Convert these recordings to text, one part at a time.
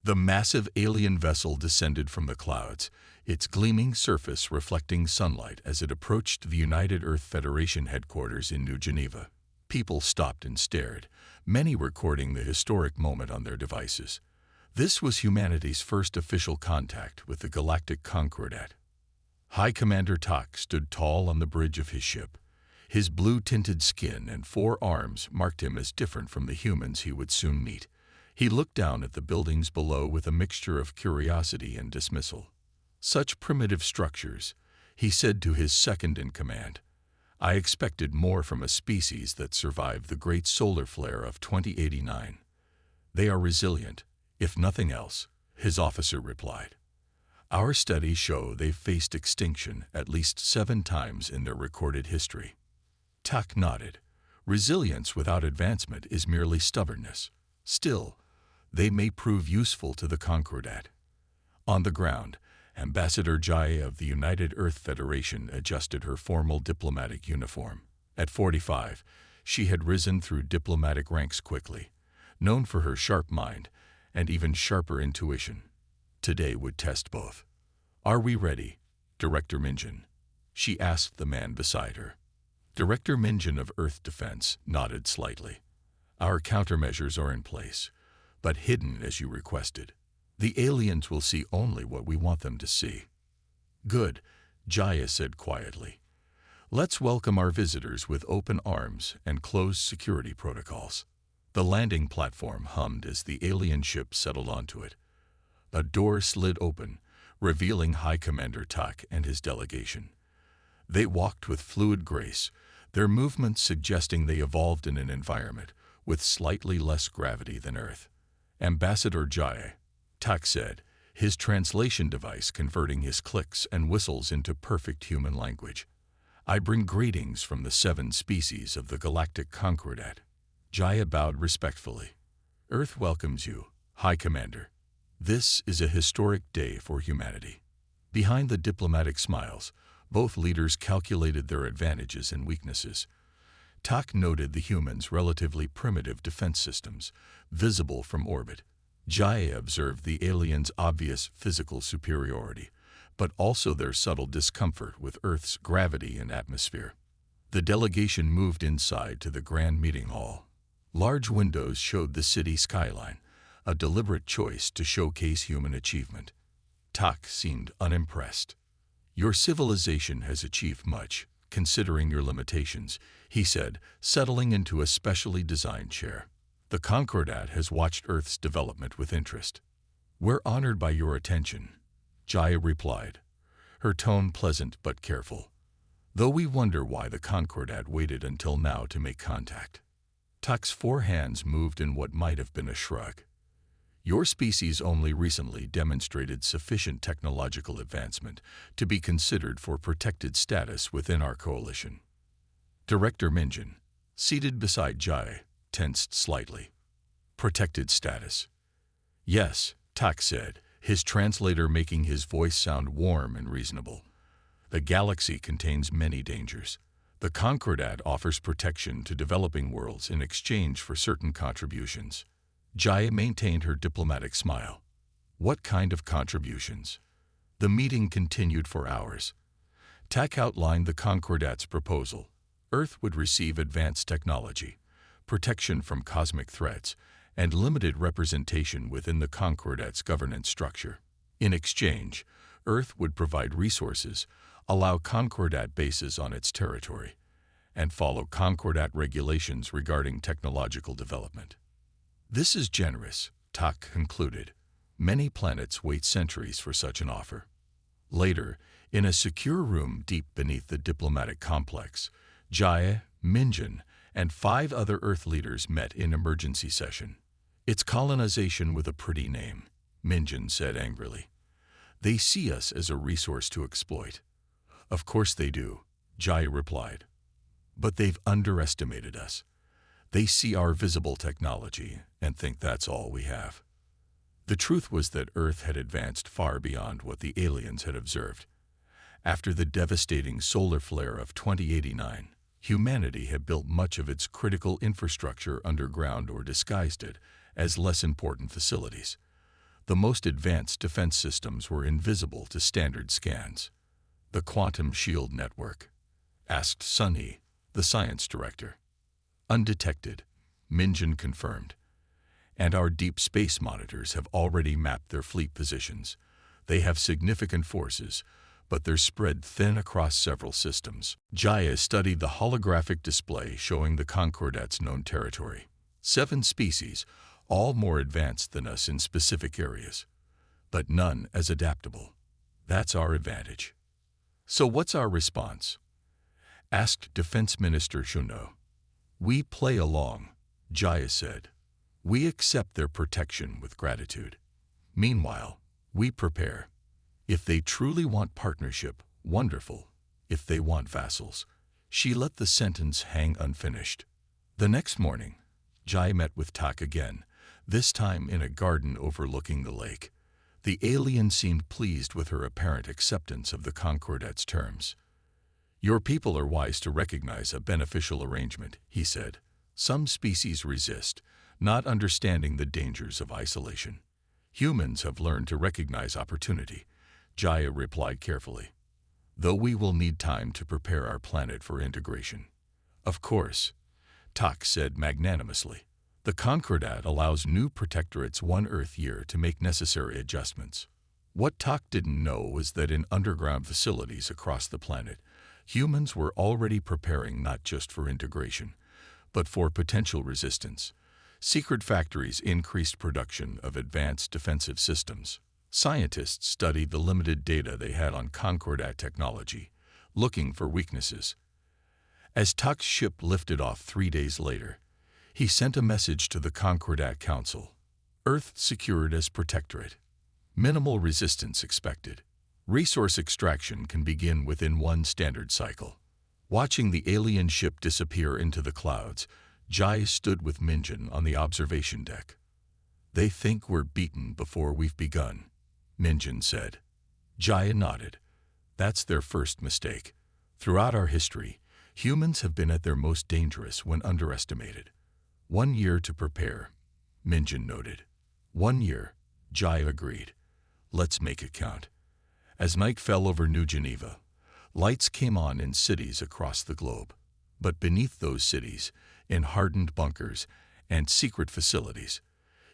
The massive alien vessel descended from the clouds, its gleaming surface reflecting sunlight as it approached the United Earth Federation headquarters in New Geneva. People stopped and stared, many recording the historic moment on their devices. This was humanity's first official contact with the Galactic Concordat. High Commander Tak stood tall on the bridge of his ship. His blue-tinted skin and 4 arms marked him as different from the humans he would soon meet. He looked down at the buildings below with a mixture of curiosity and dismissal. "Such primitive structures," he said to his second-in-command. "I expected more from a species that survived the great solar flare of 2089. "They are resilient, if nothing else," his officer replied. "Our studies show they've faced extinction at least 7 times in their recorded history." Tak nodded. "Resilience without advancement is merely stubbornness. Still, they may prove useful to the Concordat." On the ground, Ambassador Jaya of the United Earth Federation adjusted her formal diplomatic uniform. At 45, she had risen through diplomatic ranks quickly, known for her sharp mind and even sharper intuition. Today would test both. "Are we ready, Director Minjin?" she asked the man beside her. Director Minjin of Earth Defense nodded slightly. "Our countermeasures are in place, but hidden as you requested. The aliens will see only what we want them to see." "Good," Jaya said quietly. "Let's welcome our visitors with open arms and closed security protocols." The landing platform hummed as the alien ship settled onto it. A door slid open, revealing High Commander Tak and his delegation. They walked with fluid grace, their movements suggesting they evolved in an environment with slightly less gravity than Earth. "Ambassador Jaya," Tak said, his translation device converting his clicks and whistles into perfect human language. "I bring greetings from the 7 species of the Galactic Concordat." Jaya bowed respectfully. "Earth welcomes you, High Commander. This is a historic day for humanity." Behind the diplomatic smiles, both leaders calculated their advantages and weaknesses. Tak noted the humans' relatively primitive defense systems, visible from orbit. Jaya observed the aliens' obvious physical superiority, but also their subtle discomfort with Earth's gravity and atmosphere. The delegation moved inside to the grand meeting hall. Large windows showed the city skyline, a deliberate choice to showcase human achievement. Tak seemed unimpressed. "Your civilization has achieved much, considering your limitations," he said, settling into a specially designed chair. "The Concordat has watched Earth's development with interest." "We're honored by your attention," Jaya replied, her tone pleasant but careful. "Though we wonder why the Concordat waited until now to make contact." Tak's 4 hands moved in what might have been a shrug. "Your species only recently demonstrated sufficient technological advancement to be considered for protected status within our coalition." Director Minjin, seated beside Jai, tensed slightly. "Protected status?" "Yes," Tak said, his translator making his voice sound warm and reasonable. "The galaxy contains many dangers. The Concordat offers protection to developing worlds in exchange for certain contributions." Jaya maintained her diplomatic smile. "What kind of contributions?" The meeting continued for hours. Tak outlined the Concordat's proposal. Earth would receive advanced technology, protection from cosmic threats, and limited representation within the Concordat's governance structure. In exchange, Earth would provide resources, allow Concordat bases on its territory, and follow Concordat regulations regarding technological development. "This is generous," Tak concluded. "Many planets wait centuries for such an offer." Later, in a secure room deep beneath the diplomatic complex, Jaya, Minjin, and 5 other Earth leaders met in emergency session. "It's colonization with a pretty name," Minjin said angrily. "They see us as a resource to exploit." "Of course they do," Jaya replied. "But they've underestimated us. They see our visible technology and think that's all we have." The truth was that Earth had advanced far beyond what the aliens had observed. After the devastating solar flare of 2089, humanity had built much of its critical infrastructure underground or disguised it as less important facilities. The most advanced defense systems were invisible to standard scans. "The quantum shield network?" asked Sunny, the science director. "Undetected," Minjin confirmed. "And our deep space monitors have already mapped their fleet positions. They have significant forces, but they're spread thin across several systems." Jaya studied the holographic display showing the Concordat's known territory. 7 species, all more advanced than us in specific areas, but none as adaptable. That's our advantage. "So what's our response?" asked Defense Minister Shuno. "We play along," Jaya said. "We accept their protection with gratitude. Meanwhile, we prepare. If they truly want partnership, wonderful. If they want vassals." She let the sentence hang unfinished. The next morning, Jai met with Tak again, this time in a garden overlooking the lake. The alien seemed pleased with her apparent acceptance of the Concordat's terms. "Your people are wise to recognize a beneficial arrangement," he said. "Some species resist, not understanding the dangers of isolation. Humans have learned to recognize opportunity," Jaya replied carefully. "Though we will need time to prepare our planet for integration." "Of course," Tak said magnanimously. "The Concordat allows new protectorates 1 Earth year to make necessary adjustments." What Tak didn't know was that in underground facilities across the planet, humans were already preparing not just for integration, but for potential resistance. Secret factories increased production of advanced defensive systems. Scientists studied the limited data they had on Concordat technology, looking for weaknesses. As Tak's ship lifted off 3 days later, he sent a message to the Concordat Council. "Earth secured as protectorate. Minimal resistance expected. Resource extraction can begin within 1 standard cycle." Watching the alien ship disappear into the clouds, Jai stood with Minjin on the observation deck. "They think we're beaten before we've begun," Minjin said. Jaya nodded. "That's their first mistake. Throughout our history, humans have been at their most dangerous when underestimated." 1 year to prepare," Minjin noted. 1 year, Jaya agreed. "Let's make it count." As night fell over New Geneva, lights came on in cities across the globe. But beneath those cities, in hardened bunkers and secret facilities,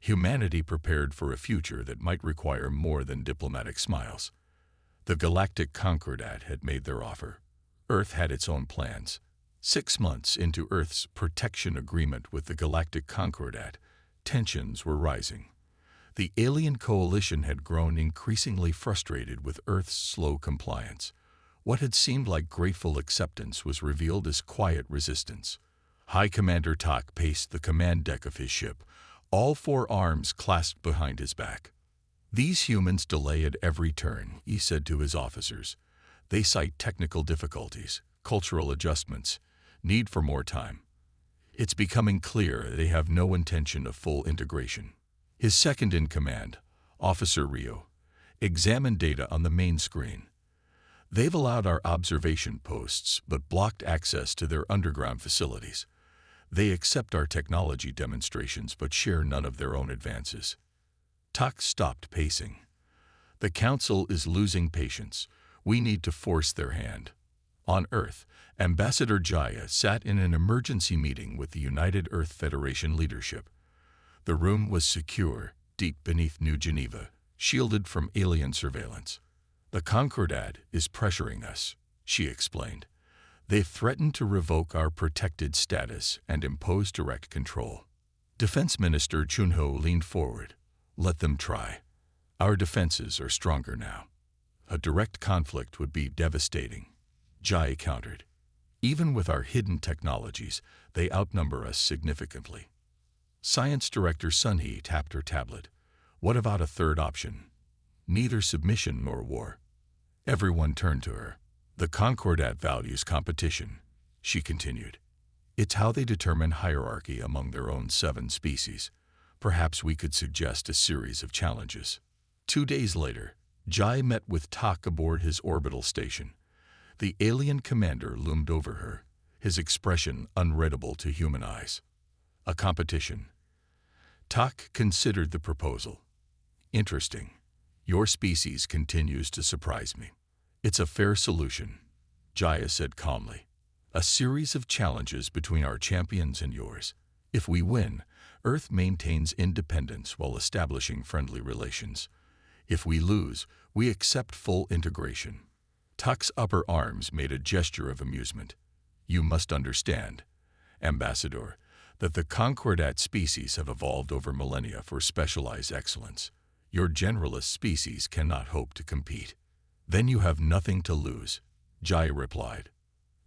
humanity prepared for a future that might require more than diplomatic smiles. The Galactic Concordat had made their offer. Earth had its own plans. 6 months into Earth's protection agreement with the Galactic Concordat, tensions were rising. The alien coalition had grown increasingly frustrated with Earth's slow compliance. What had seemed like grateful acceptance was revealed as quiet resistance. High Commander Tak paced the command deck of his ship, all 4 arms clasped behind his back. "These humans delay at every turn," he said to his officers. "They cite technical difficulties, cultural adjustments, need for more time. It's becoming clear they have no intention of full integration." His second-in-command, Officer Rio, examined data on the main screen. "They've allowed our observation posts but blocked access to their underground facilities. They accept our technology demonstrations but share none of their own advances." Tak stopped pacing. "The Council is losing patience. We need to force their hand." On Earth, Ambassador Jaya sat in an emergency meeting with the United Earth Federation leadership. The room was secure, deep beneath New Geneva, shielded from alien surveillance. "The Concordat is pressuring us," she explained. "They've threatened to revoke our protected status and impose direct control." Defense Minister Chunho leaned forward. "Let them try. Our defenses are stronger now. A direct conflict would be devastating," Jai countered. "Even with our hidden technologies, they outnumber us significantly." Science Director Sunhee tapped her tablet. "What about a third option? Neither submission nor war." Everyone turned to her. "The Concordat values competition," she continued. "It's how they determine hierarchy among their own 7 species. Perhaps we could suggest a series of challenges." 2 days later, Jai met with Tak aboard his orbital station. The alien commander loomed over her, his expression unreadable to human eyes. "A competition." Tak considered the proposal. Interesting. Your species continues to surprise me. It's a fair solution, Jaya said calmly. A series of challenges between our champions and yours. If we win, Earth maintains independence while establishing friendly relations. If we lose, we accept full integration. Tuck's upper arms made a gesture of amusement. You must understand, Ambassador, that the Concordat species have evolved over millennia for specialized excellence. Your generalist species cannot hope to compete. Then you have nothing to lose, Jaya replied.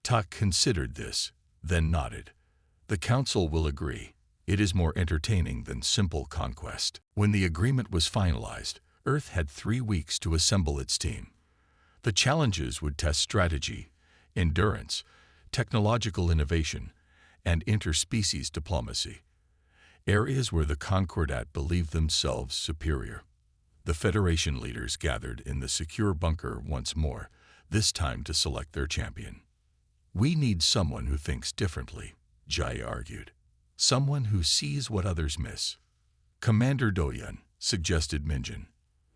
Tuck considered this, then nodded. The Council will agree. It is more entertaining than simple conquest. When the agreement was finalized, Earth had 3 weeks to assemble its team. The challenges would test strategy, endurance, technological innovation, and interspecies diplomacy, areas where the Concordat believed themselves superior. The Federation leaders gathered in the secure bunker once more, this time to select their champion. We need someone who thinks differently, Jaya argued. Someone who sees what others miss. Commander Doyun, suggested Minjin.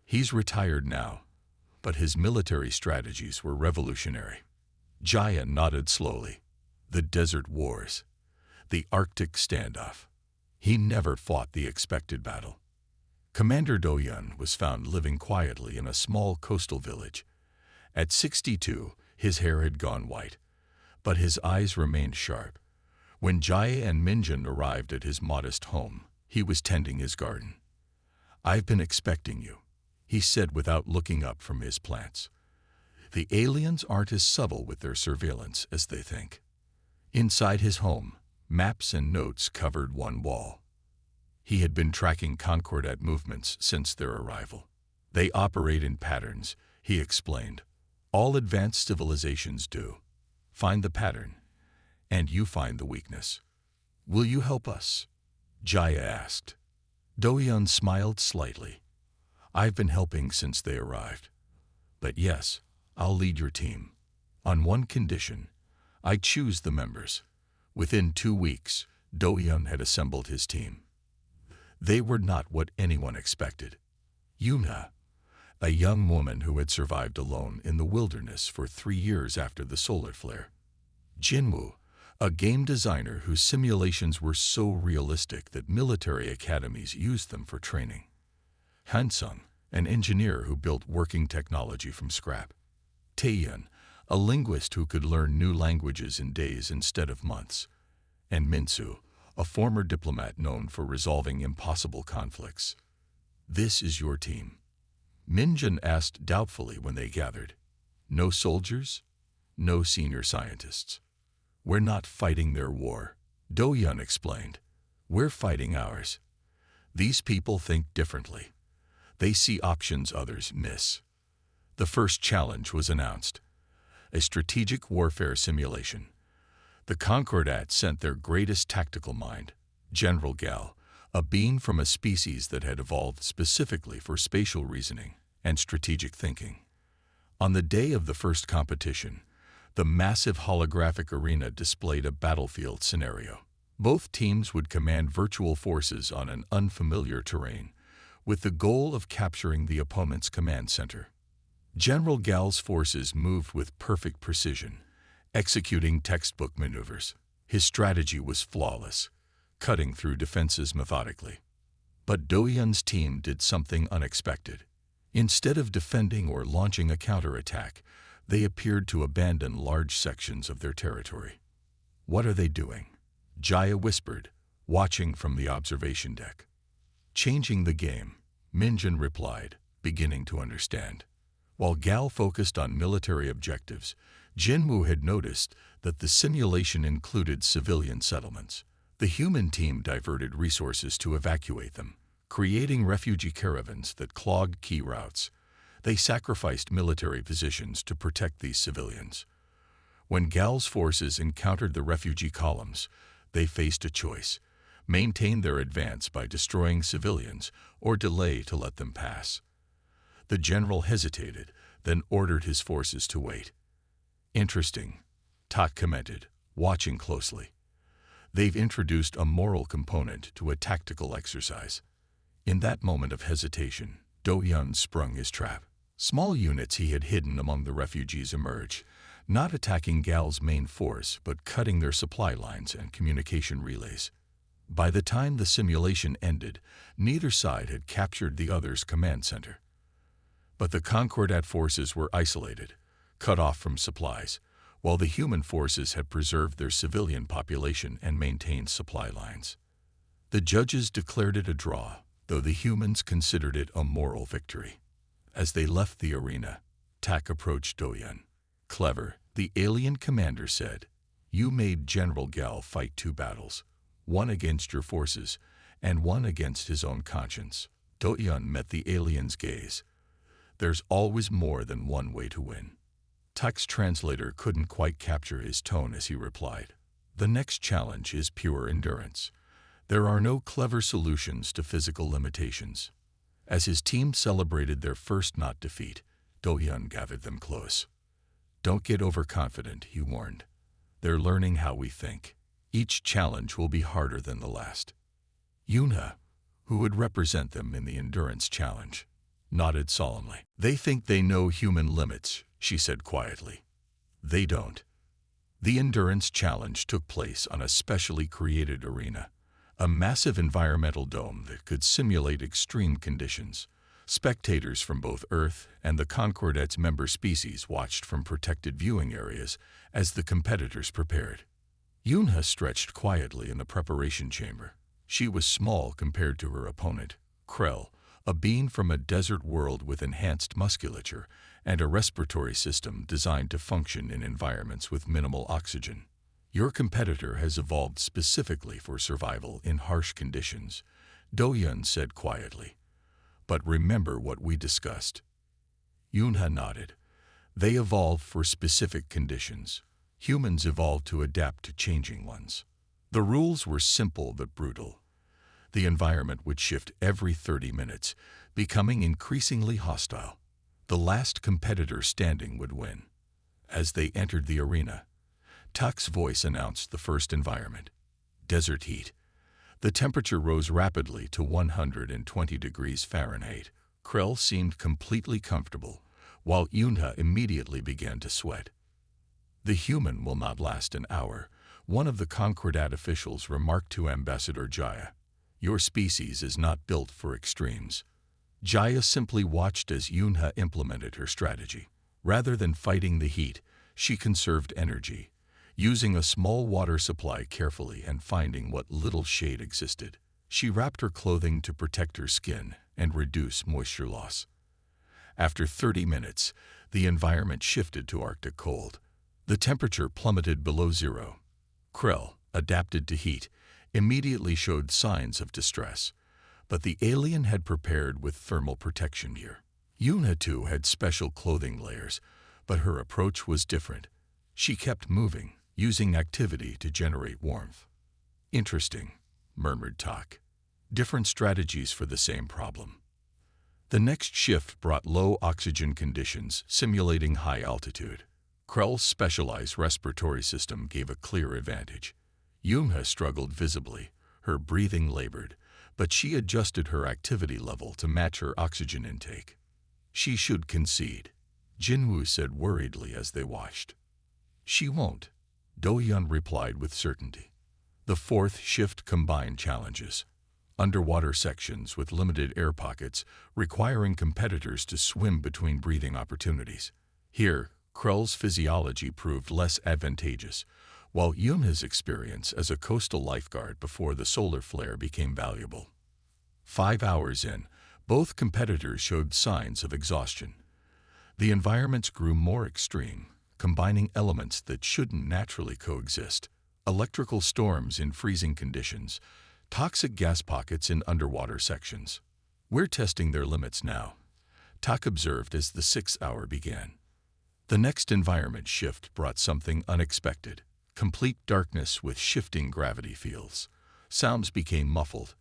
He's retired now, but his military strategies were revolutionary. Jaya nodded slowly. The desert wars. The Arctic standoff. He never fought the expected battle. Commander Doyun was found living quietly in a small coastal village. At 62, his hair had gone white, but his eyes remained sharp. When Jaya and Minjin arrived at his modest home, he was tending his garden. I've been expecting you, he said without looking up from his plants. The aliens aren't as subtle with their surveillance as they think. Inside his home, maps and notes covered one wall. He had been tracking Concordat movements since their arrival. They operate in patterns, he explained. All advanced civilizations do. Find the pattern, and you find the weakness. Will you help us? Jaya asked. Doyun smiled slightly. I've been helping since they arrived. But yes, I'll lead your team. On one condition, I choose the members. Within 2 weeks, Doyun had assembled his team. They were not what anyone expected. Yuna, a young woman who had survived alone in the wilderness for 3 years after the solar flare. Jinwoo, a game designer whose simulations were so realistic that military academies used them for training. Hansung, an engineer who built working technology from scrap. Taeyun, a linguist who could learn new languages in days instead of months. And Minsu, a former diplomat known for resolving impossible conflicts. This is your team. Minjin asked doubtfully when they gathered. No soldiers? No senior scientists. We're not fighting their war, Doyun explained. We're fighting ours. These people think differently. They see options others miss. The first challenge was announced. A strategic warfare simulation. The Concordat sent their greatest tactical mind, General Gal, a being from a species that had evolved specifically for spatial reasoning and strategic thinking. On the day of the first competition, the massive holographic arena displayed a battlefield scenario. Both teams would command virtual forces on an unfamiliar terrain, with the goal of capturing the opponent's command center. General Gal's forces moved with perfect precision, executing textbook maneuvers. His strategy was flawless, cutting through defenses methodically. But Doyun's team did something unexpected. Instead of defending or launching a counterattack, they appeared to abandon large sections of their territory. What are they doing? Jaya whispered, watching from the observation deck. Changing the game, Minjin replied, beginning to understand. While Gal focused on military objectives, Jinwoo had noticed that the simulation included civilian settlements. The human team diverted resources to evacuate them, creating refugee caravans that clogged key routes. They sacrificed military positions to protect these civilians. When Gal's forces encountered the refugee columns, they faced a choice: maintain their advance by destroying civilians or delay to let them pass. The general hesitated, then ordered his forces to wait. Interesting, Tak commented, watching closely. They've introduced a moral component to a tactical exercise. In that moment of hesitation, Do-Yun sprung his trap. Small units he had hidden among the refugees emerged, not attacking Gal's main force but cutting their supply lines and communication relays. By the time the simulation ended, neither side had captured the other's command center. But the Concordat forces were isolated, cut off from supplies, while the human forces had preserved their civilian population and maintained supply lines. The judges declared it a draw, though the humans considered it a moral victory. As they left the arena, Tak approached Do-Yun. "Clever," the alien commander said. "You made General Gal fight 2 battles, one against your forces and one against his own conscience." Do-Yun met the alien's gaze. "There's always more than one way to win." Tak's translator couldn't quite capture his tone as he replied. "The next challenge is pure endurance. There are no clever solutions to physical limitations." As his team celebrated their first not defeat, Do-Yun gathered them close. "Don't get overconfident," he warned. "They're learning how we think. Each challenge will be harder than the last." Yunha, who would represent them in the endurance challenge, nodded solemnly. "They think they know human limits," she said quietly. "They don't." The endurance challenge took place on a specially created arena, a massive environmental dome that could simulate extreme conditions. Spectators from both Earth and the Concordat's member species watched from protected viewing areas as the competitors prepared. Yunha stretched quietly in the preparation chamber. She was small compared to her opponent, Krell, a being from a desert world with enhanced musculature and a respiratory system designed to function in environments with minimal oxygen. "Your competitor has evolved specifically for survival in harsh conditions," Do-Yun said quietly. "But remember what we discussed." Yunha nodded. "They evolved for specific conditions. Humans evolved to adapt to changing ones." The rules were simple but brutal. The environment would shift every 30 minutes, becoming increasingly hostile. The last competitor standing would win. As they entered the arena, Tak's voice announced the first environment: desert heat. The temperature rose rapidly to 120 degrees Fahrenheit. Krell seemed completely comfortable, while Yunha immediately began to sweat. "The human will not last an hour," one of the Concordat officials remarked to Ambassador Jaya. "Your species is not built for extremes." Jaya simply watched as Yunha implemented her strategy. Rather than fighting the heat, she conserved energy, using a small water supply carefully and finding what little shade existed. She wrapped her clothing to protect her skin and reduce moisture loss. After 30 minutes, the environment shifted to Arctic cold. The temperature plummeted below zero. Krell, adapted to heat, immediately showed signs of distress, but the alien had prepared with thermal protection gear. Yunha too had special clothing layers, but her approach was different. She kept moving, using activity to generate warmth. "Interesting," murmured Tak. "Different strategies for the same problem." The next shift brought low oxygen conditions, simulating high altitude. Krell's specialized respiratory system gave a clear advantage. Yunha struggled visibly, her breathing labored, but she adjusted her activity level to match her oxygen intake. "She should concede," Jinwoo said worriedly as they watched. "She won't," Do-Yun replied with certainty. The fourth shift combined challenges: underwater sections with limited air pockets, requiring competitors to swim between breathing opportunities. Here, Krell's physiology proved less advantageous, while Yunha's experience as a coastal lifeguard before the solar flare became valuable. 5 hours in, both competitors showed signs of exhaustion. The environments grew more extreme, combining elements that shouldn't naturally coexist: electrical storms in freezing conditions, toxic gas pockets in underwater sections. "We're testing their limits now," Tak observed as the 6th hour began. The next environment shift brought something unexpected: complete darkness with shifting gravity fields. Sounds became muffled,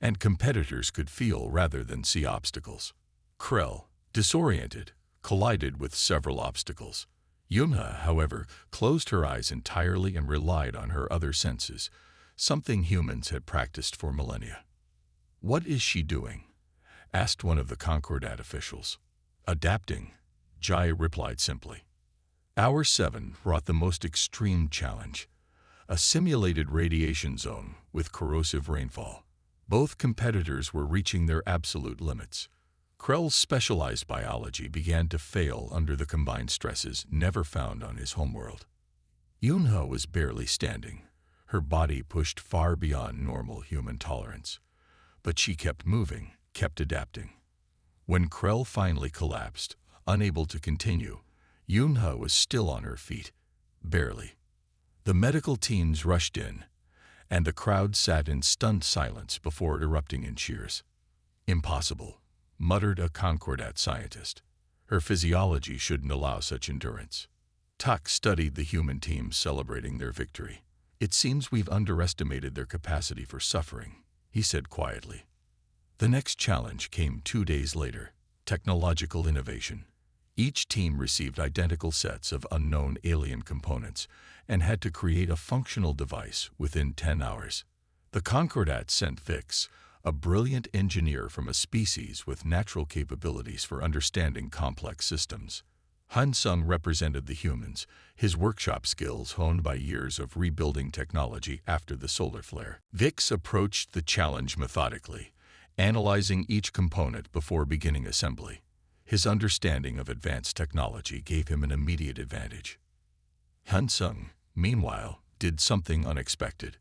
and competitors could feel rather than see obstacles. Krell, disoriented, collided with several obstacles. Yunha, however, closed her eyes entirely and relied on her other senses, something humans had practiced for millennia. "What is she doing?" asked one of the Concordat officials. Adapting, Jai replied simply. Hour 7 brought the most extreme challenge, a simulated radiation zone with corrosive rainfall. Both competitors were reaching their absolute limits. Krell's specialized biology began to fail under the combined stresses never found on his homeworld. Yunhe was barely standing, her body pushed far beyond normal human tolerance. But she kept moving, kept adapting. When Krell finally collapsed, unable to continue, Yunhe was still on her feet, barely. The medical teams rushed in, and the crowd sat in stunned silence before erupting in cheers. Impossible, muttered a Concordat scientist. Her physiology shouldn't allow such endurance. Tak studied the human team celebrating their victory. It seems we've underestimated their capacity for suffering, he said quietly. The next challenge came 2 days later, technological innovation. Each team received identical sets of unknown alien components and had to create a functional device within 10 hours. The Concordat sent Vix, a brilliant engineer from a species with natural capabilities for understanding complex systems. Hansung represented the humans, his workshop skills honed by years of rebuilding technology after the solar flare. Vix approached the challenge methodically, analyzing each component before beginning assembly. His understanding of advanced technology gave him an immediate advantage. Hansung, meanwhile, did something unexpected.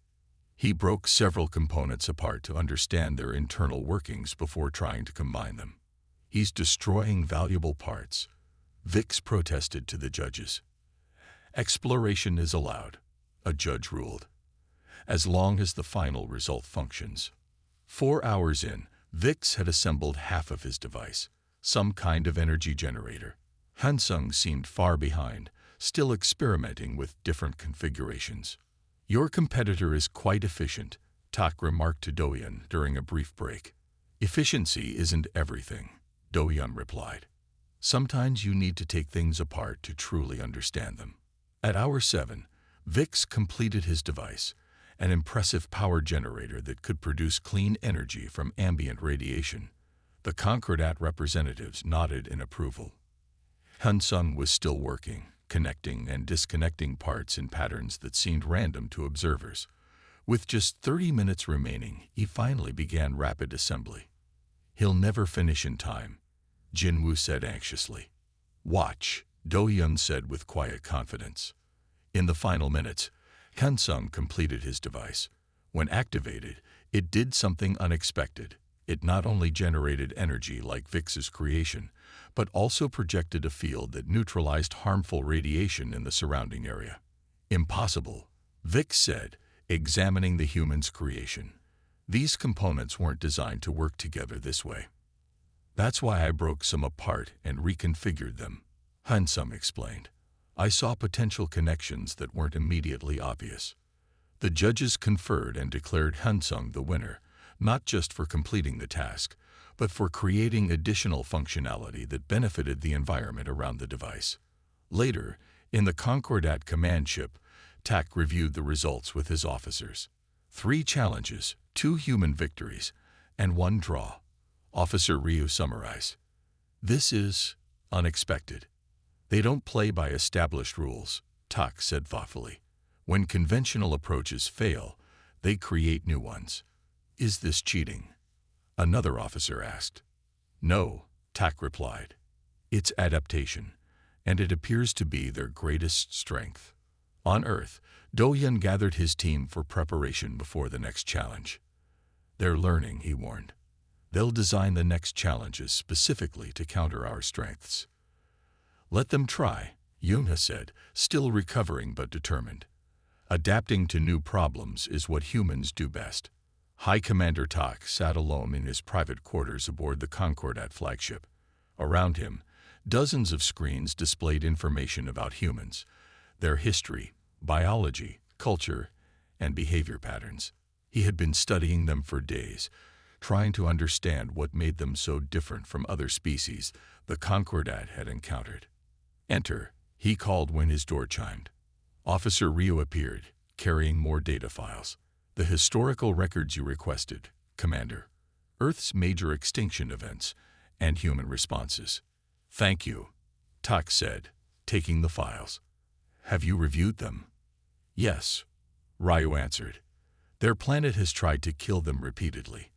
He broke several components apart to understand their internal workings before trying to combine them. He's destroying valuable parts, Vix protested to the judges. Exploration is allowed, a judge ruled, as long as the final result functions. 4 hours in, Vix had assembled half of his device, some kind of energy generator. Hansung seemed far behind, still experimenting with different configurations. Your competitor is quite efficient, Tak remarked to Dohyun during a brief break. Efficiency isn't everything, Dohyun replied. Sometimes you need to take things apart to truly understand them. At hour 7, Vix completed his device, an impressive power generator that could produce clean energy from ambient radiation. The Concordat representatives nodded in approval. Hansung was still working, connecting and disconnecting parts in patterns that seemed random to observers. With just 30 minutes remaining, he finally began rapid assembly. He'll never finish in time, Jinwoo said anxiously. Watch, Dohyun said with quiet confidence. In the final minutes, Hansung completed his device. When activated, it did something unexpected. It not only generated energy like Vix's creation, but also projected a field that neutralized harmful radiation in the surrounding area. Impossible, Vix said, examining the human's creation. These components weren't designed to work together this way. That's why I broke some apart and reconfigured them, Hansung explained. I saw potential connections that weren't immediately obvious. The judges conferred and declared Hansung the winner, not just for completing the task, but for creating additional functionality that benefited the environment around the device. Later, in the Concordat command ship, Tak reviewed the results with his officers. 3 challenges, 2 human victories, and 1 draw. Officer Ryu summarized. This is unexpected. They don't play by established rules, Tak said thoughtfully. When conventional approaches fail, they create new ones. Is this cheating? Another officer asked. No, Tak replied. It's adaptation, and it appears to be their greatest strength. On Earth, Dohyun gathered his team for preparation before the next challenge. They're learning, he warned. They'll design the next challenges specifically to counter our strengths. Let them try, Yunhe said, still recovering but determined. Adapting to new problems is what humans do best. High Commander Tak sat alone in his private quarters aboard the Concordat flagship. Around him, dozens of screens displayed information about humans, their history, biology, culture, and behavior patterns. He had been studying them for days, trying to understand what made them so different from other species the Concordat had encountered. Enter, he called when his door chimed. Officer Ryu appeared, carrying more data files. The historical records you requested, Commander. Earth's major extinction events, and human responses. "Thank you," Tak said, taking the files. "Have you reviewed them?" "Yes," Ryu answered. "Their planet has tried to kill them repeatedly.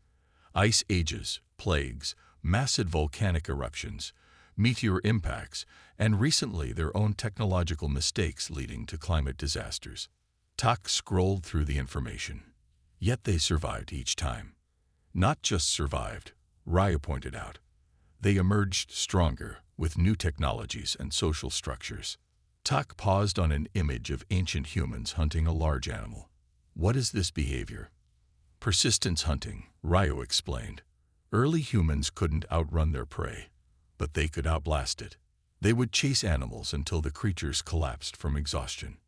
Ice ages, plagues, massive volcanic eruptions, meteor impacts, and recently their own technological mistakes leading to climate disasters." Tak scrolled through the information. Yet they survived each time. Not just survived, Ryu pointed out. They emerged stronger, with new technologies and social structures. Tak paused on an image of ancient humans hunting a large animal. "What is this behavior?" "Persistence hunting," Ryu explained. Early humans couldn't outrun their prey, but they could outblast it. They would chase animals until the creatures collapsed from exhaustion.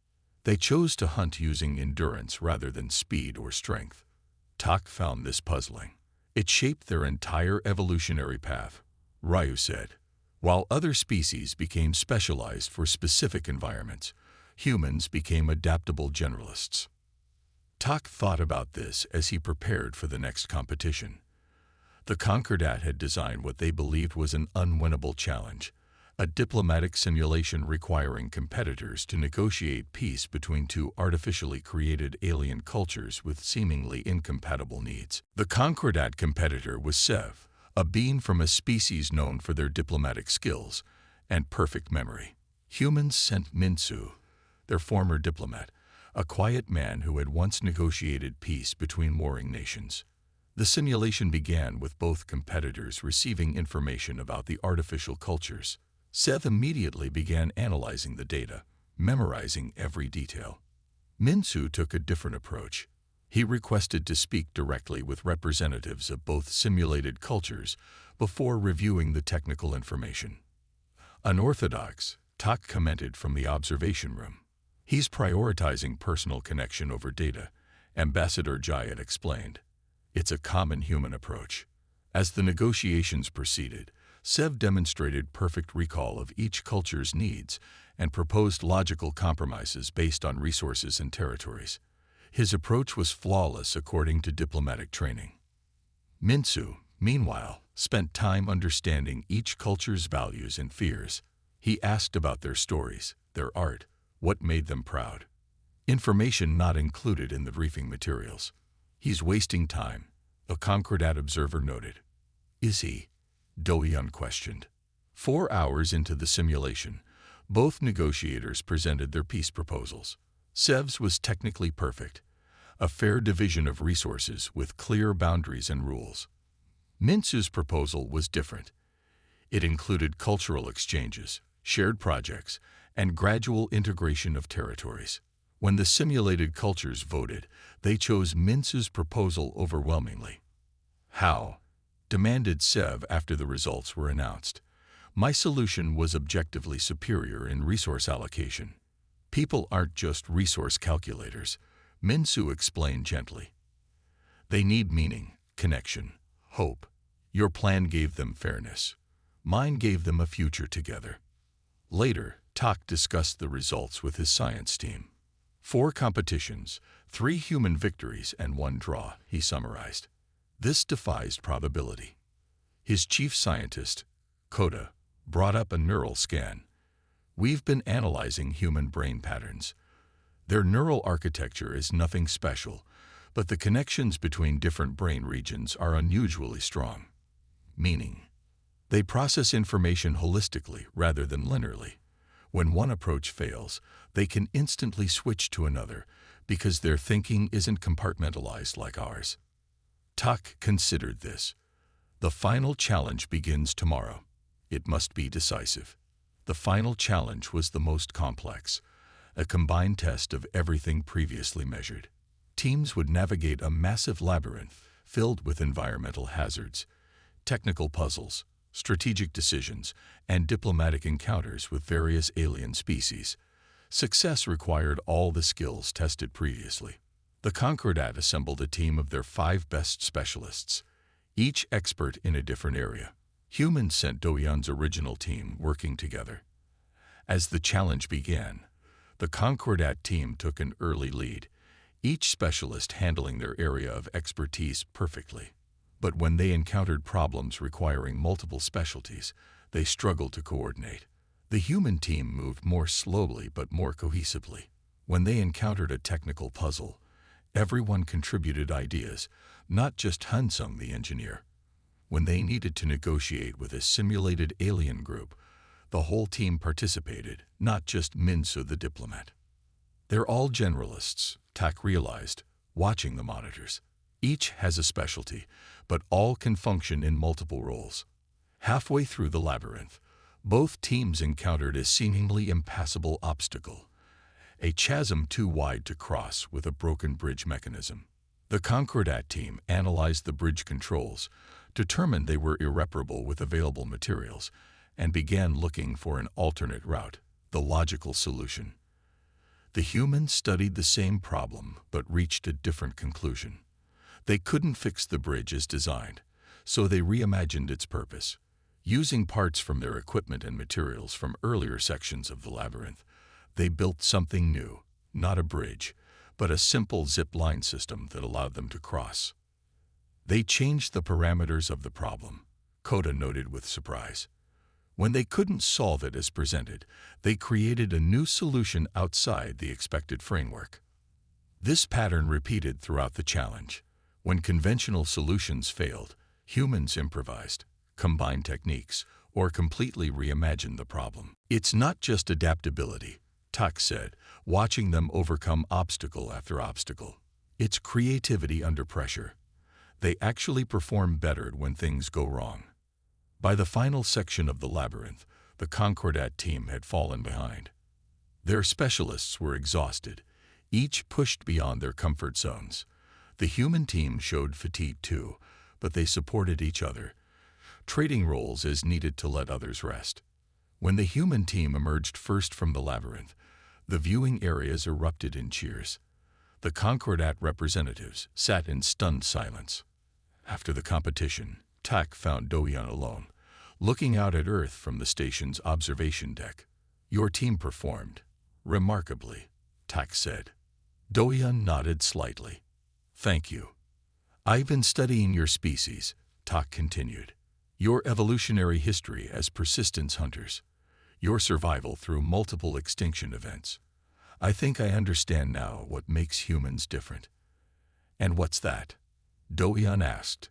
They chose to hunt using endurance rather than speed or strength. Tak found this puzzling. It shaped their entire evolutionary path, Ryu said. While other species became specialized for specific environments, humans became adaptable generalists. Tak thought about this as he prepared for the next competition. The Concordat had designed what they believed was an unwinnable challenge, a diplomatic simulation requiring competitors to negotiate peace between two artificially created alien cultures with seemingly incompatible needs. The Concordat competitor was Sev, a being from a species known for their diplomatic skills and perfect memory. Humans sent Minsu, their former diplomat, a quiet man who had once negotiated peace between warring nations. The simulation began with both competitors receiving information about the artificial cultures. Sev immediately began analyzing the data, memorizing every detail. Minsu took a different approach. He requested to speak directly with representatives of both simulated cultures before reviewing the technical information. "Unorthodox," Tak commented from the observation room. "He's prioritizing personal connection over data," Ambassador Jayat explained. "It's a common human approach." As the negotiations proceeded, Sev demonstrated perfect recall of each culture's needs and proposed logical compromises based on resources and territories. His approach was flawless according to diplomatic training. Minsu, meanwhile, spent time understanding each culture's values and fears. He asked about their stories, their art, what made them proud. Information not included in the briefing materials. "He's wasting time," a Concordat observer noted. "Is he?" Do-yeon questioned. 4 hours into the simulation, both negotiators presented their peace proposals. Sev's was technically perfect, a fair division of resources with clear boundaries and rules. Minsu's proposal was different. It included cultural exchanges, shared projects, and gradual integration of territories. When the simulated cultures voted, they chose Minsu's proposal overwhelmingly. "How?" demanded Sev after the results were announced. "My solution was objectively superior in resource allocation." "People aren't just resource calculators," Minsu explained gently. "They need meaning, connection, hope. Your plan gave them fairness. Mine gave them a future together." Later, Tak discussed the results with his science team. 4 competitions, 3 human victories, and 1 draw, he summarized. This defies probability. His chief scientist, Koda, brought up a neural scan. "We've been analyzing human brain patterns. Their neural architecture is nothing special, but the connections between different brain regions are unusually strong." Meaning, they process information holistically rather than linearly. When one approach fails, they can instantly switch to another because their thinking isn't compartmentalized like ours. Tak considered this. "The final challenge begins tomorrow. It must be decisive." The final challenge was the most complex, a combined test of everything previously measured. Teams would navigate a massive labyrinth filled with environmental hazards, technical puzzles, strategic decisions, and diplomatic encounters with various alien species. Success required all the skills tested previously. The Concordat assembled a team of their 5 best specialists, each expert in a different area. Humans sent Do-yeon's original team working together. As the challenge began, the Concordat team took an early lead, each specialist handling their area of expertise perfectly. But when they encountered problems requiring multiple specialties, they struggled to coordinate. The human team moved more slowly but more cohesively. When they encountered a technical puzzle, everyone contributed ideas, not just Hansung the engineer. When they needed to negotiate with a simulated alien group, the whole team participated, not just Minsu the diplomat. They're all generalists, Tak realized, watching the monitors. Each has a specialty, but all can function in multiple roles. Halfway through the labyrinth, both teams encountered a seemingly impassable obstacle, a chasm too wide to cross with a broken bridge mechanism. The Concordat team analyzed the bridge controls, determined they were irreparable with available materials, and began looking for an alternate route, the logical solution. The humans studied the same problem but reached a different conclusion. They couldn't fix the bridge as designed, so they reimagined its purpose. Using parts from their equipment and materials from earlier sections of the labyrinth, they built something new, not a bridge, but a simple zip line system that allowed them to cross. They changed the parameters of the problem, Koda noted with surprise. When they couldn't solve it as presented, they created a new solution outside the expected framework. This pattern repeated throughout the challenge. When conventional solutions failed, humans improvised, combined techniques, or completely reimagined the problem. It's not just adaptability, Tak said, watching them overcome obstacle after obstacle. It's creativity under pressure. They actually perform better when things go wrong. By the final section of the labyrinth, the Concordat team had fallen behind. Their specialists were exhausted, each pushed beyond their comfort zones. The human team showed fatigue too, but they supported each other, trading roles as needed to let others rest. When the human team emerged first from the labyrinth, the viewing areas erupted in cheers. The Concordat representatives sat in stunned silence. After the competition, Tak found Doyan alone, looking out at Earth from the station's observation deck. Your team performed remarkably, Tak said. Doyan nodded slightly. Thank you. I've been studying your species, Tak continued. Your evolutionary history as persistence hunters. Your survival through multiple extinction events. I think I understand now what makes humans different. And what's that? Doyan asked.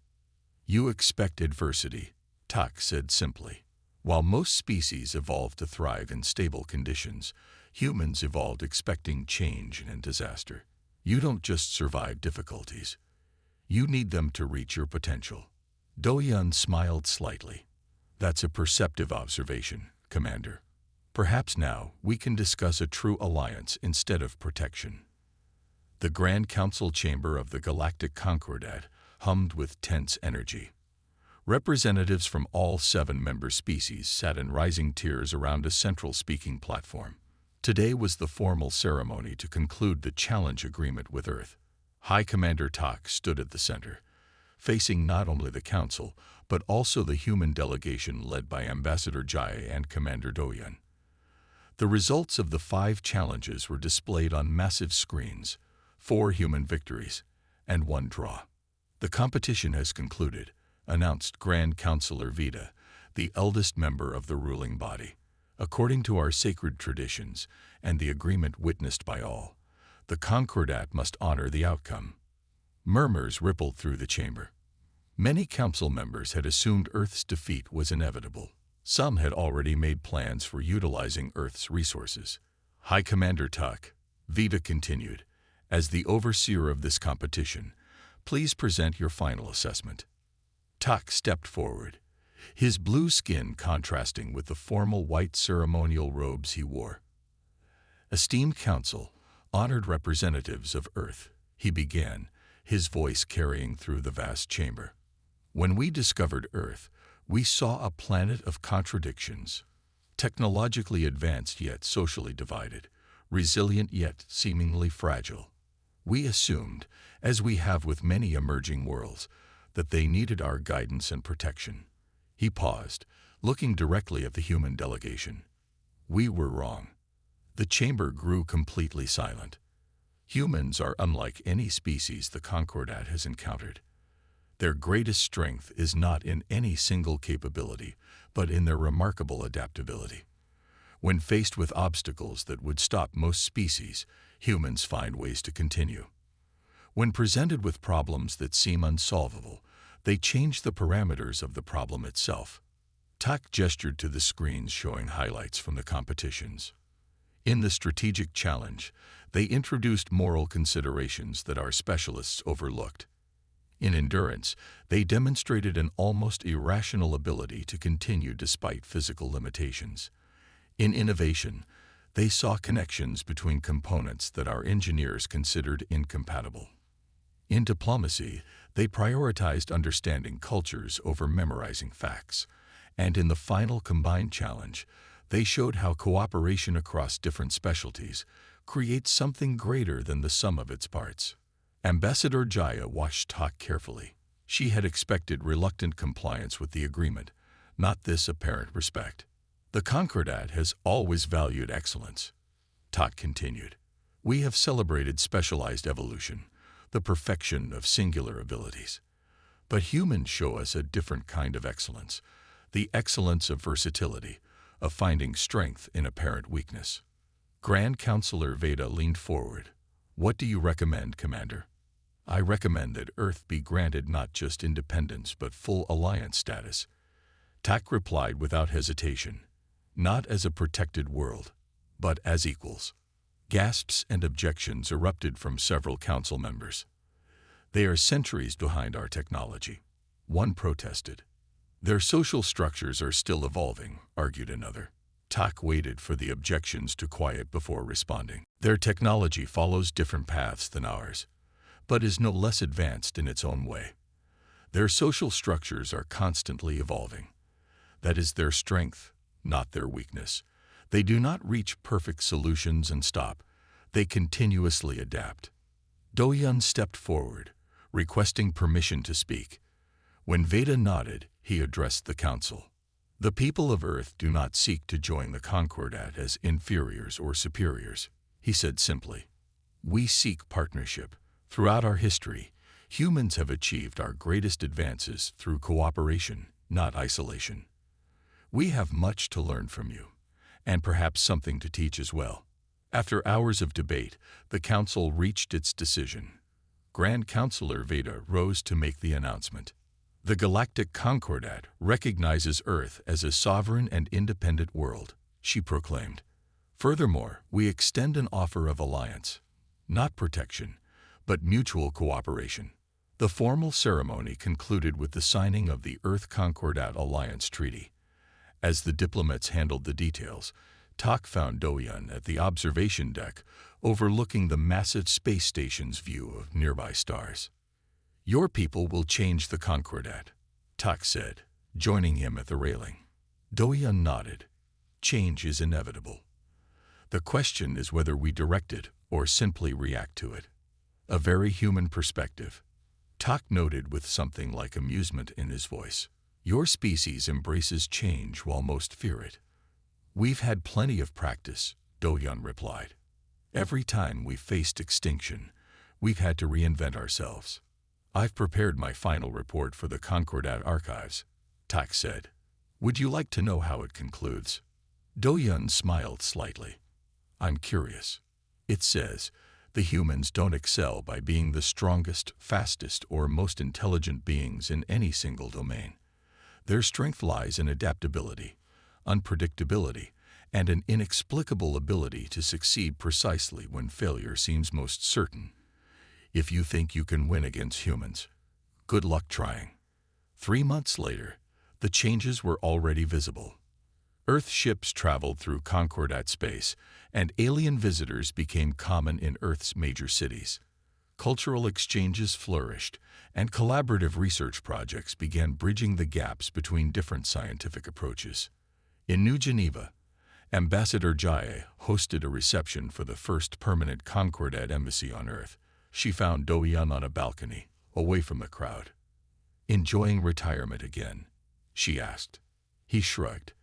You expect adversity, Tak said simply. While most species evolved to thrive in stable conditions, humans evolved expecting change and disaster. You don't just survive difficulties. You need them to reach your potential. Doyan smiled slightly. That's a perceptive observation, Commander. Perhaps now we can discuss a true alliance instead of protection. The Grand Council chamber of the Galactic Concordat hummed with tense energy. Representatives from all 7 member species sat in rising tiers around a central speaking platform. Today was the formal ceremony to conclude the challenge agreement with Earth. High Commander Tak stood at the center, facing not only the Council, but also the human delegation led by Ambassador Jai and Commander Doyan. The results of the 5 challenges were displayed on massive screens, 4 human victories, and 1 draw. The competition has concluded, announced Grand Counselor Vida, the eldest member of the ruling body. According to our sacred traditions and the agreement witnessed by all, the Concordat must honor the outcome. Murmurs rippled through the chamber. Many council members had assumed Earth's defeat was inevitable. Some had already made plans for utilizing Earth's resources. High Commander Tak, Vida continued, as the overseer of this competition, please present your final assessment. Tak stepped forward, his blue skin contrasting with the formal white ceremonial robes he wore. Esteemed Council, honored representatives of Earth, he began, his voice carrying through the vast chamber. When we discovered Earth, we saw a planet of contradictions, technologically advanced yet socially divided, resilient yet seemingly fragile. We assumed, as we have with many emerging worlds, that they needed our guidance and protection. He paused, looking directly at the human delegation. We were wrong. The chamber grew completely silent. Humans are unlike any species the Concordat has encountered. Their greatest strength is not in any single capability, but in their remarkable adaptability. When faced with obstacles that would stop most species, humans find ways to continue. When presented with problems that seem unsolvable, they change the parameters of the problem itself. Tak gestured to the screens showing highlights from the competitions. In the strategic challenge, they introduced moral considerations that our specialists overlooked. In endurance, they demonstrated an almost irrational ability to continue despite physical limitations. In innovation, they saw connections between components that our engineers considered incompatible. In diplomacy, they prioritized understanding cultures over memorizing facts. And in the final combined challenge, they showed how cooperation across different specialties creates something greater than the sum of its parts. Ambassador Jaya watched Tak carefully. She had expected reluctant compliance with the agreement, not this apparent respect. The Concordat has always valued excellence. Tak continued. We have celebrated specialized evolution, the perfection of singular abilities. But humans show us a different kind of excellence, the excellence of versatility, of finding strength in apparent weakness. Grand Counselor Veda leaned forward. What do you recommend, Commander? I recommend that Earth be granted not just independence but full alliance status. Tak replied without hesitation. Not as a protected world, but as equals. Gasps and objections erupted from several council members. They are centuries behind our technology. One protested. Their social structures are still evolving, argued another. Tak waited for the objections to quiet before responding. Their technology follows different paths than ours, but is no less advanced in its own way. Their social structures are constantly evolving. That is their strength, not their weakness. They do not reach perfect solutions and stop. They continuously adapt. Do-Yun stepped forward, requesting permission to speak. When Veda nodded, he addressed the council. The people of Earth do not seek to join the Concordat as inferiors or superiors, he said simply. We seek partnership. Throughout our history, humans have achieved our greatest advances through cooperation, not isolation. We have much to learn from you, and perhaps something to teach as well. After hours of debate, the council reached its decision. Grand Counselor Veda rose to make the announcement. The Galactic Concordat recognizes Earth as a sovereign and independent world, she proclaimed. Furthermore, we extend an offer of alliance, not protection, but mutual cooperation. The formal ceremony concluded with the signing of the Earth Concordat Alliance Treaty. As the diplomats handled the details, Tak found Do-Yun at the observation deck, overlooking the massive space station's view of nearby stars. Your people will change the Concordat, Tak said, joining him at the railing. Do-Yun nodded. Change is inevitable. The question is whether we direct it or simply react to it. A very human perspective. Tak noted with something like amusement in his voice. Your species embraces change while most fear it. We've had plenty of practice, Do-Yun replied. Every time we've faced extinction, we've had to reinvent ourselves. I've prepared my final report for the Concordat archives, Tak said. Would you like to know how it concludes? Do-Yun smiled slightly. I'm curious. It says, the humans don't excel by being the strongest, fastest, or most intelligent beings in any single domain. Their strength lies in adaptability, unpredictability, and an inexplicable ability to succeed precisely when failure seems most certain. If you think you can win against humans, good luck trying. 3 months later, the changes were already visible. Earth ships traveled through Concordat space, and alien visitors became common in Earth's major cities. Cultural exchanges flourished, and collaborative research projects began bridging the gaps between different scientific approaches. In New Geneva, Ambassador Jaya hosted a reception for the first permanent Concordat embassy on Earth. She found Do-Yun on a balcony, away from the crowd. Enjoying retirement again? She asked. He shrugged.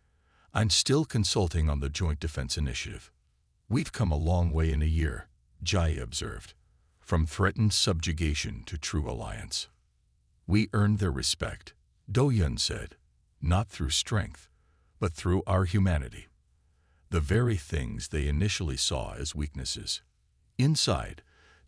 I'm still consulting on the Joint Defense Initiative. We've come a long way in a year, Jaya observed. From threatened subjugation to true alliance. We earned their respect, Do-yun said, not through strength, but through our humanity. The very things they initially saw as weaknesses. Inside,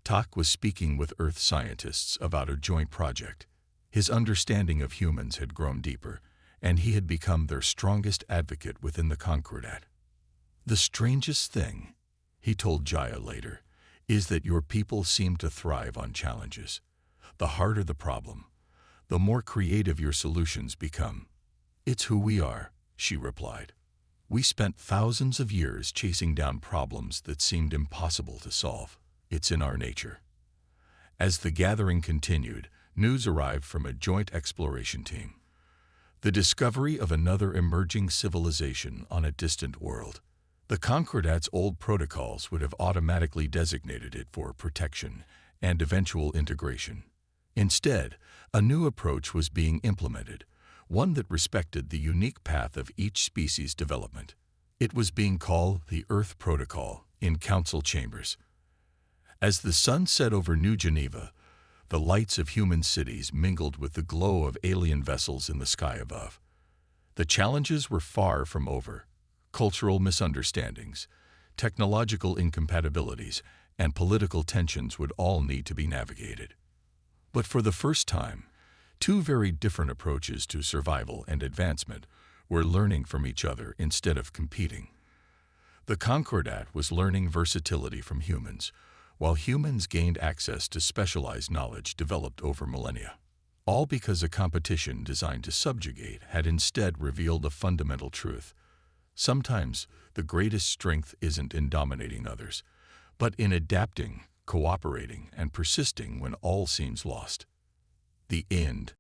Tak was speaking with Earth scientists about a joint project. His understanding of humans had grown deeper, and he had become their strongest advocate within the Concordat. The strangest thing, he told Jaya later, is that your people seem to thrive on challenges. The harder the problem, the more creative your solutions become. It's who we are, she replied. We spent thousands of years chasing down problems that seemed impossible to solve. It's in our nature. As the gathering continued, news arrived from a joint exploration team. The discovery of another emerging civilization on a distant world. The Concordat's old protocols would have automatically designated it for protection and eventual integration. Instead, a new approach was being implemented, one that respected the unique path of each species' development. It was being called the Earth Protocol in council chambers. As the sun set over New Geneva, the lights of human cities mingled with the glow of alien vessels in the sky above. The challenges were far from over. Cultural misunderstandings, technological incompatibilities, and political tensions would all need to be navigated. But for the first time, two very different approaches to survival and advancement were learning from each other instead of competing. The Concordat was learning versatility from humans, while humans gained access to specialized knowledge developed over millennia. All because a competition designed to subjugate had instead revealed a fundamental truth. Sometimes the greatest strength isn't in dominating others, but in adapting, cooperating, and persisting when all seems lost. The end.